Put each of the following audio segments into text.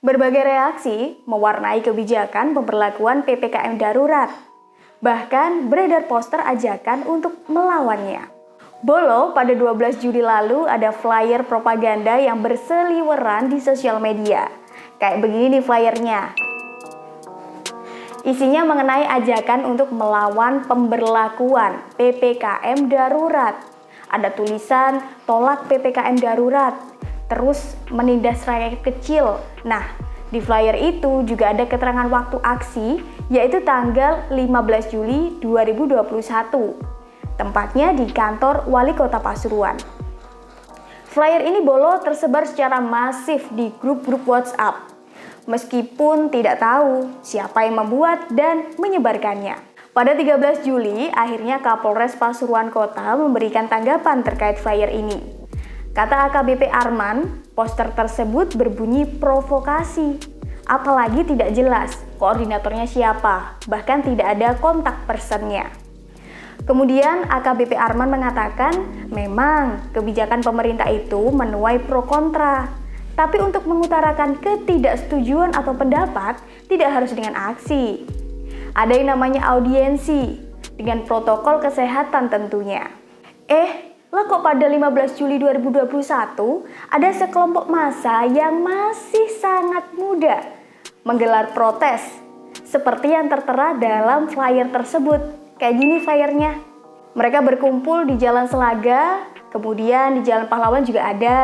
Berbagai reaksi mewarnai kebijakan pemberlakuan PPKM darurat. Bahkan beredar poster ajakan untuk melawannya. Bolo, pada 12 Juli lalu ada flyer propaganda yang berseliweran di sosial media. Kayak begini nih flyernya. Isinya mengenai ajakan untuk melawan pemberlakuan PPKM darurat. Ada tulisan tolak PPKM darurat, terus menindas rakyat kecil. Nah, di flyer itu juga ada keterangan waktu aksi, yaitu tanggal 15 Juli 2021. Tempatnya di kantor Wali Kota Pasuruan. Flyer ini Bolo tersebar secara masif di grup-grup WhatsApp. Meskipun tidak tahu siapa yang membuat dan menyebarkannya. Pada 13 Juli, akhirnya Kapolres Pasuruan Kota memberikan tanggapan terkait flyer ini. Kata AKBP Arman, poster tersebut berbunyi provokasi. Apalagi tidak jelas koordinatornya siapa, bahkan tidak ada kontak personnya. Kemudian AKBP Arman mengatakan memang kebijakan pemerintah itu menuai pro kontra. Tapi untuk mengutarakan ketidaksetujuan atau pendapat tidak harus dengan aksi. Ada yang namanya audiensi dengan protokol kesehatan tentunya. Lah kok pada 15 Juli 2021 ada sekelompok massa yang masih sangat muda menggelar protes seperti yang tertera dalam flyer tersebut. Kayak gini flyernya. Mereka berkumpul di Jalan Selaga, kemudian di Jalan Pahlawan juga ada.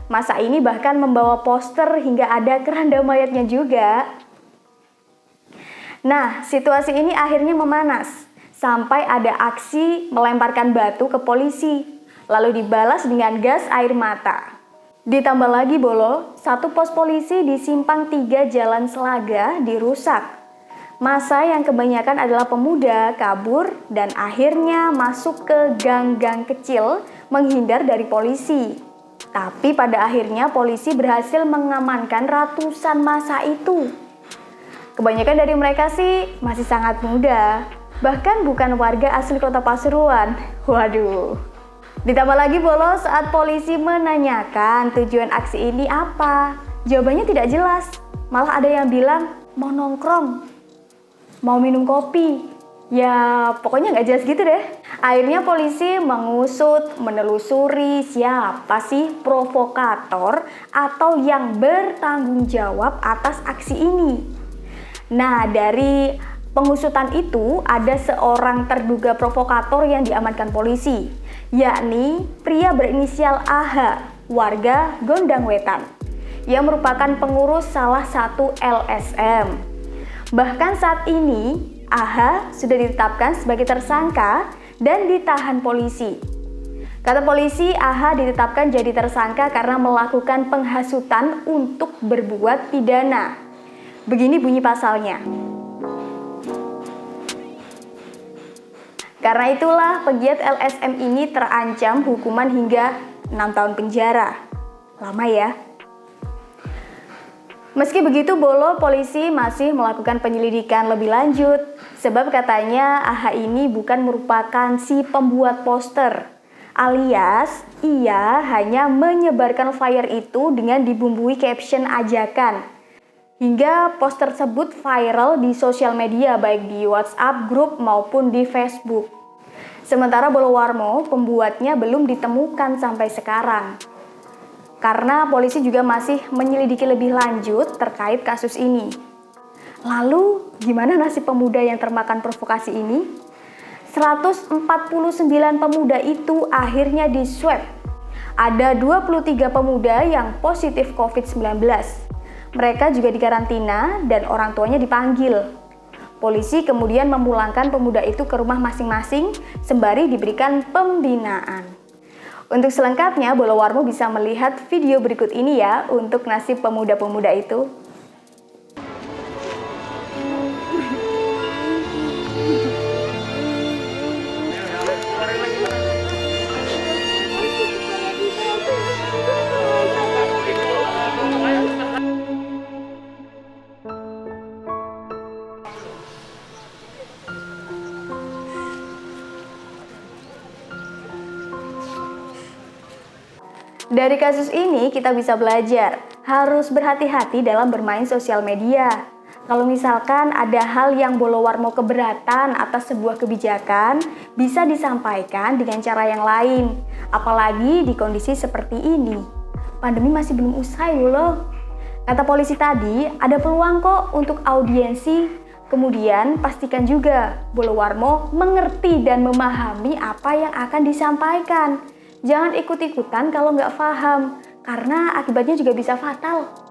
Masa ini bahkan membawa poster hingga ada keranda mayatnya juga. Nah, situasi ini akhirnya memanas sampai ada aksi melemparkan batu ke polisi, lalu dibalas dengan gas air mata. Ditambah lagi Bolo, satu pos polisi di Simpang 3 Jalan Selaga dirusak. Massa yang kebanyakan adalah pemuda kabur dan akhirnya masuk ke gang-gang kecil menghindar dari polisi. Tapi pada akhirnya polisi berhasil mengamankan ratusan massa itu. Kebanyakan dari mereka sih masih sangat muda, bahkan bukan warga asli Kota Pasuruan. Waduh. Ditambah lagi Bolo, saat polisi menanyakan tujuan aksi ini apa, jawabannya tidak jelas. Malah ada yang bilang mau nongkrong, mau minum kopi. Ya pokoknya nggak jelas gitu deh. Akhirnya polisi mengusut, menelusuri siapa sih provokator atau yang bertanggung jawab atas aksi ini. Nah, dari pengusutan itu ada seorang terduga provokator yang diamankan polisi, yakni pria berinisial AH, warga Gondang Wetan, yang merupakan pengurus salah satu LSM. Bahkan saat ini, AH sudah ditetapkan sebagai tersangka dan ditahan polisi. Kata polisi, AH ditetapkan jadi tersangka karena melakukan penghasutan untuk berbuat pidana. Begini bunyi pasalnya. Karena itulah pegiat LSM ini terancam hukuman hingga 6 tahun penjara. Lama ya? Meski begitu, Bolo, polisi masih melakukan penyelidikan lebih lanjut. Sebab katanya AH ini bukan merupakan si pembuat poster. Alias, ia hanya menyebarkan flyer itu dengan dibumbui caption ajakan. Hingga poster tersebut viral di sosial media, baik di WhatsApp, grup maupun di Facebook. Sementara Bolo Warmo, pembuatnya belum ditemukan sampai sekarang. Karena polisi juga masih menyelidiki lebih lanjut terkait kasus ini. Lalu, gimana nasib pemuda yang termakan provokasi ini? 149 pemuda itu akhirnya diswab. Ada 23 pemuda yang positif COVID-19. Mereka juga dikarantina dan orang tuanya dipanggil. Polisi kemudian memulangkan pemuda itu ke rumah masing-masing sembari diberikan pembinaan. Untuk selengkapnya, Bolo Warmo bisa melihat video berikut ini ya untuk nasib pemuda-pemuda itu. Dari kasus ini kita bisa belajar harus berhati-hati dalam bermain sosial media. Kalau misalkan ada hal yang Bolowarmo keberatan atas sebuah kebijakan, bisa disampaikan dengan cara yang lain. Apalagi di kondisi seperti ini. Pandemi masih belum usai loh. Kata polisi tadi, ada peluang kok untuk audiensi. Kemudian pastikan juga Bolowarmo mengerti dan memahami apa yang akan disampaikan. Jangan ikut-ikutan kalau nggak paham, karena akibatnya juga bisa fatal.